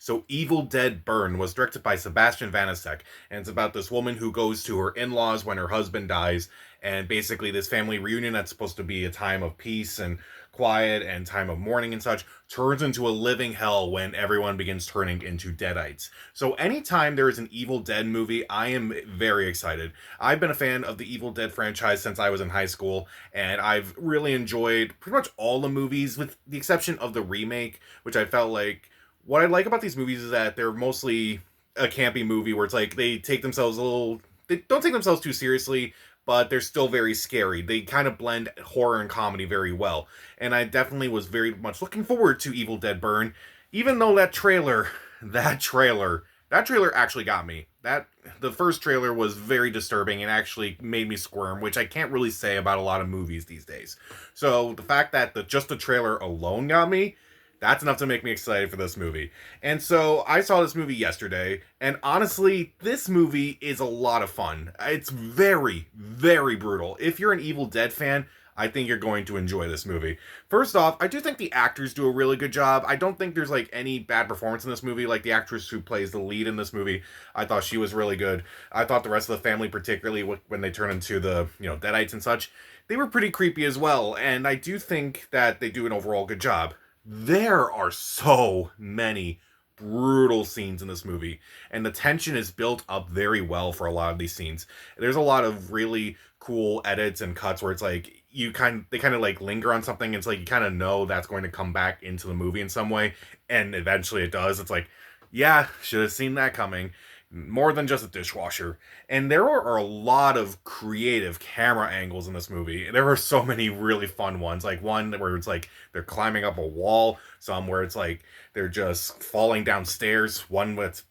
So, Evil Dead Burn was directed by Sebastian Vanasek, and it's about this woman who goes to her in laws when her husband dies, and basically, this family reunion that's supposed to be a time of peace and quiet and time of mourning and such turns into a living hell when everyone begins turning into deadites. So, anytime there is an Evil Dead movie, I am very excited. I've been a fan of the Evil Dead franchise since I was in high school, and I've really enjoyed pretty much all the movies, with the exception of the remake, which I felt like what I like about these movies is that they're mostly a campy movie where it's like they take themselves a little, they don't take themselves too seriously, but they're still very scary. They kind of blend horror and comedy very well. And I definitely was very much looking forward to Evil Dead Burn, even though that trailer, that trailer actually got me. That the first trailer was very disturbing and actually made me squirm, which I can't really say about a lot of movies these days. So the fact that just the trailer alone got me, that's enough to make me excited for this movie. And so I saw this movie yesterday, and honestly, this movie is a lot of fun. It's very, very brutal. If you're an Evil Dead fan, I think you're going to enjoy this movie. First off, I do think the actors do a really good job. I don't think there's like any bad performance in this movie. Like the actress who plays the lead in this movie, I thought she was really good. I thought the rest of the family, particularly when they turn into the, deadites and such, they were pretty creepy as well. And I do think that they do an overall good job. There are so many brutal scenes in this movie, and the tension is built up very well for a lot of these scenes. There's a lot of really cool edits and cuts where it's like they kind of like linger on something. It's like you kind of know that's going to come back into the movie in some way, and eventually it does. It's like, yeah, should have seen that coming. More than just a dishwasher. And there are a lot of creative camera angles in this movie. There are so many really fun ones. Like one where it's like they're climbing up a wall, some where it's like they're just falling downstairs, one with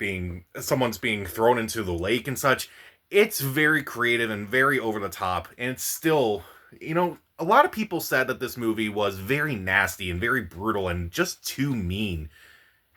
someone's being thrown into the lake and such. It's very creative and very over the top. And it's still, a lot of people said that this movie was very nasty and very brutal and just too mean.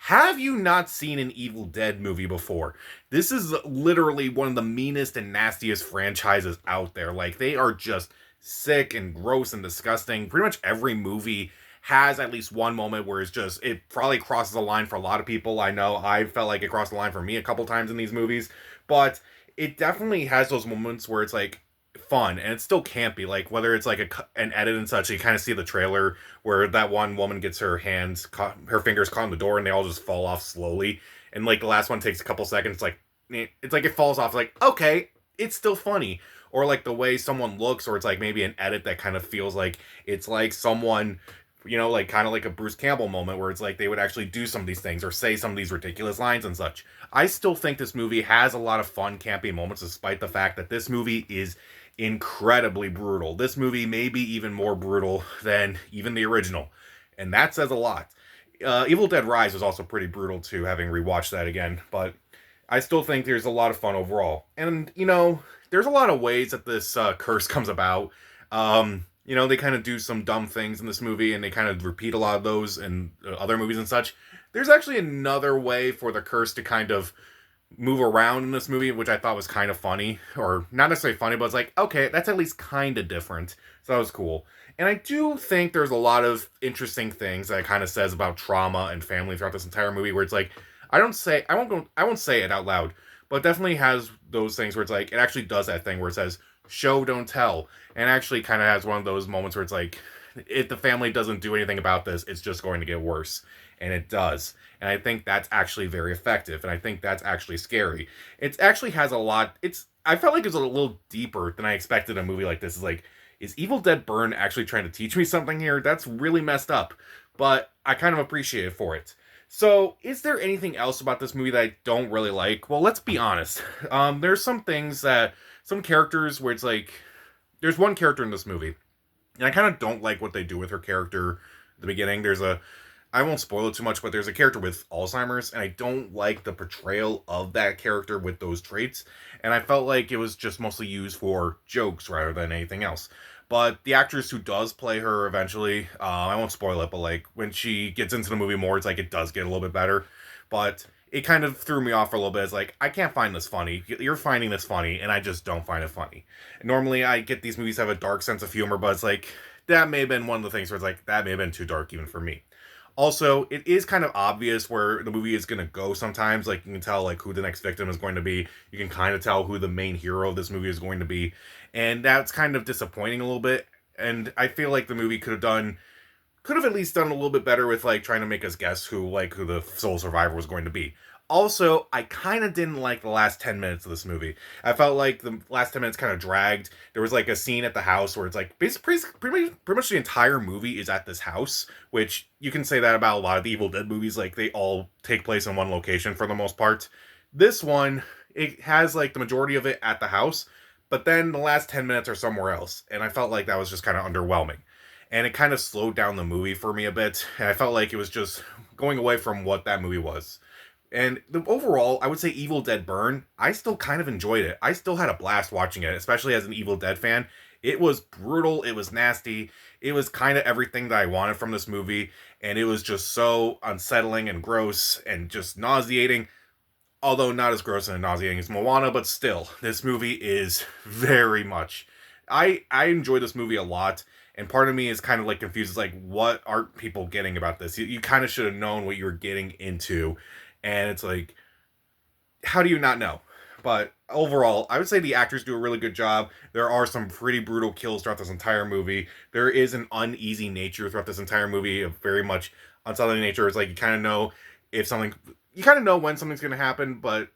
Have you not seen an Evil Dead movie before? This is literally one of the meanest and nastiest franchises out there. Like, they are just sick and gross and disgusting. Pretty much every movie has at least one moment where it probably crosses a line for a lot of people. I know I felt like it crossed the line for me a couple times in these movies, but it definitely has those moments where it's like, fun and it's still campy, like whether it's like an edit and such. You kind of see the trailer where that one woman gets her fingers caught in the door and they all just fall off slowly, and like the last one takes a couple seconds. It's like it falls off, like, okay, it's still funny. Or like the way someone looks, or it's like maybe an edit that kind of feels like it's like someone, like kind of like a Bruce Campbell moment where it's like they would actually do some of these things or say some of these ridiculous lines and such. I still think this movie has a lot of fun campy moments, despite the fact that this movie is incredibly brutal. This movie may be even more brutal than even the original, and that says a lot. Evil Dead Rise was also pretty brutal too, having rewatched that again, but I still think there's a lot of fun overall. And, there's a lot of ways that this curse comes about. They kind of do some dumb things in this movie, and they kind of repeat a lot of those in other movies and such. There's actually another way for the curse to kind of move around in this movie, which I thought was kind of funny, or not necessarily funny, but it's like, okay, that's at least kind of different. So that was cool. And I do think there's a lot of interesting things that it kind of says about trauma and family throughout this entire movie, where it's like, I won't say it out loud, but it definitely has those things where it's like, it actually does that thing where it says, show, don't tell. And actually kind of has one of those moments where it's like, if the family doesn't do anything about this, it's just going to get worse. And it does. And I think that's actually very effective. And I think that's actually scary. It actually has a lot. I felt like it was a little deeper than I expected a movie like this. Is like, is Evil Dead Burn actually trying to teach me something here? That's really messed up. But I kind of appreciate it for it. So, is there anything else about this movie that I don't really like? Well, let's be honest. There's some characters where it's like, there's one character in this movie, and I kind of don't like what they do with her character at the beginning. I won't spoil it too much, but there's a character with Alzheimer's, and I don't like the portrayal of that character with those traits, and I felt like it was just mostly used for jokes rather than anything else. But the actress who does play her eventually, I won't spoil it, but like when she gets into the movie more, it's like it does get a little bit better. But it kind of threw me off for a little bit. It's like, I can't find this funny. You're finding this funny, and I just don't find it funny. Normally, I get these movies have a dark sense of humor, but it's like, that may have been one of the things where it's like, that may have been too dark even for me. Also, it is kind of obvious where the movie is going to go sometimes. Like, you can tell, like, who the next victim is going to be. You can kind of tell who the main hero of this movie is going to be. And that's kind of disappointing a little bit. And I feel like the movie could have at least done a little bit better with like trying to make us guess who the sole survivor was going to be. Also, I kind of didn't like the last 10 minutes of this movie. I felt like the last 10 minutes kind of dragged. There was like a scene at the house where it's like basically pretty much the entire movie is at this house, which you can say that about a lot of the Evil Dead movies. Like they all take place in one location for the most part. This one, it has like the majority of it at the house, but then the last 10 minutes are somewhere else. And I felt like that was just kind of underwhelming, and it kind of slowed down the movie for me a bit. And I felt like it was just going away from what that movie was. And overall, I would say Evil Dead Burn, I still kind of enjoyed it. I still had a blast watching it, especially as an Evil Dead fan. It was brutal, it was nasty, it was kind of everything that I wanted from this movie, and it was just so unsettling and gross and just nauseating. Although not as gross and nauseating as Moana, but still, this movie is very much. I enjoy this movie a lot, and part of me is kind of like confused. It's like, what are people getting about this? You kind of should have known what you were getting into, and it's like, how do you not know? But overall, I would say the actors do a really good job. There are some pretty brutal kills throughout this entire movie. There is an uneasy nature throughout this entire movie, a very much unsettling nature. It's like you kind of know if something, you kind of know when something's going to happen, but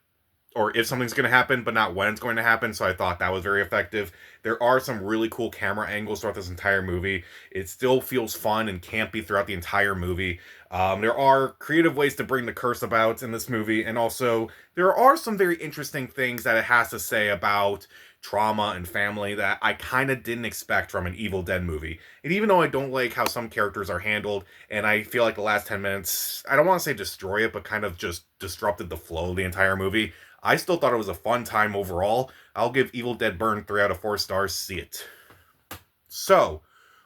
or if something's going to happen, but not when it's going to happen. So I thought that was very effective. There are some really cool camera angles throughout this entire movie. It still feels fun and campy throughout the entire movie. There are creative ways to bring the curse about in this movie, and also there are some very interesting things that it has to say about trauma and family that I kind of didn't expect from an Evil Dead movie. And even though I don't like how some characters are handled, and I feel like the last 10 minutes, I don't want to say destroy it, but kind of just disrupted the flow of the entire movie, I still thought it was a fun time overall. I'll give Evil Dead Burn 3 out of 4 stars. See it. So,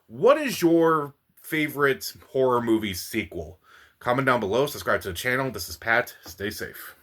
what is your favorite horror movie sequel? Comment down below, subscribe to the channel. This is Pat. Stay safe.